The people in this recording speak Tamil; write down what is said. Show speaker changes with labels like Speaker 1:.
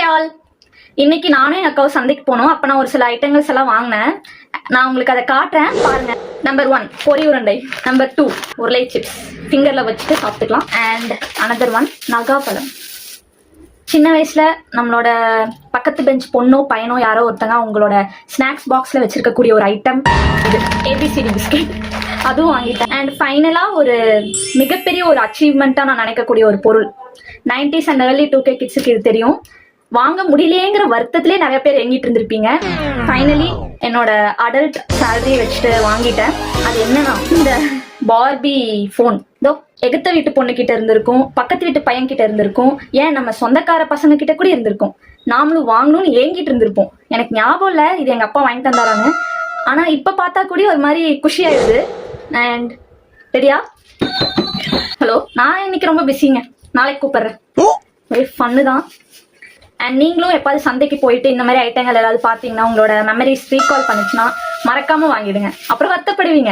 Speaker 1: ஆல், இன்னைக்கு நானும் என் அக்காவும் சந்தைக்கு போனோம். அப்ப நான் ஒரு சில ஐட்டங்கள்ஸ் எல்லாம் வாங்கினேன். நான் உங்களுக்கு அதை காட்டுறேன் பாருங்க. நம்பர் 1 பொரி உருண்டை, நம்பர் 2 உருளை சிப்ஸ், ஃபிங்கர்ல வச்சுட்டு சாப்பிட்டுக்கலாம். And another 1 நகாப்பழம். சின்ன வயசுல நம்மளோட பக்கத்து பெஞ்ச் பொண்ணோ பையனோ யாரோ ஒருத்தங்க அவங்களோட ஸ்நாக்ஸ் பாக்ஸ்ல வச்சிருக்கக்கூடிய ஒரு ஐட்டம் இது ஏபிசிடி பிஸ்கெட், அதுவும் வாங்கிட்டேன். அண்ட் ஃபைனலா ஒரு மிகப்பெரிய ஒரு அச்சீவ்மெண்ட்டா நான் நினைக்கக்கூடிய ஒரு பொருள், 90s அண்ட் early 2K கிட்ஸுக்கு இது தெரியும். வாங்க முடியலையேங்கிற வருத்தத்திலே நிறைய பேர் எங்கிட்டு இருந்திருப்பீங்க. ஃபைனலி என்னோட அடல்ட் சேலரி வச்சுட்டு வாங்கிட்டேன். அது என்னன்னா இந்த பார்பி ஃபோன். இதோ எகுத்த வீட்டு பொண்ணு கிட்ட இருந்திருக்கும், பக்கத்து வீட்டு பையன் கிட்ட இருந்திருக்கும், ஏன் நம்ம சொந்தக்கார பசங்க கிட்ட கூட இருந்திருக்கும். நாமளும் வாங்கணும்னு ஏங்கிட்டு இருந்திருப்போம். எனக்கு ஞாபகம் இல்லை இது எங்க அப்பா வாங்கி தந்தாரான்னு. ஆனா இப்ப பார்த்தா கூட ஒரு மாதிரி குஷி ஆயிடுது. அண்ட் ரெடியா? ஹலோ, நான் இன்னைக்கு ரொம்ப பிஸிங்க, நாளைக்கு கூப்பிடுறேன். ஒரே ஃபன்னு தான். அண்ட் நீங்களும் எப்பாவது சந்தைக்கு போயிட்டு இந்த மாதிரி ஐட்டங்கள் ஏதாவது பார்த்தீங்கன்னா உங்களோட மெமரிஸ் ரீகால் பண்ணுச்சுன்னா மறக்காம வாங்கிடுங்க, அப்புறம் வருத்தப்படுவீங்க.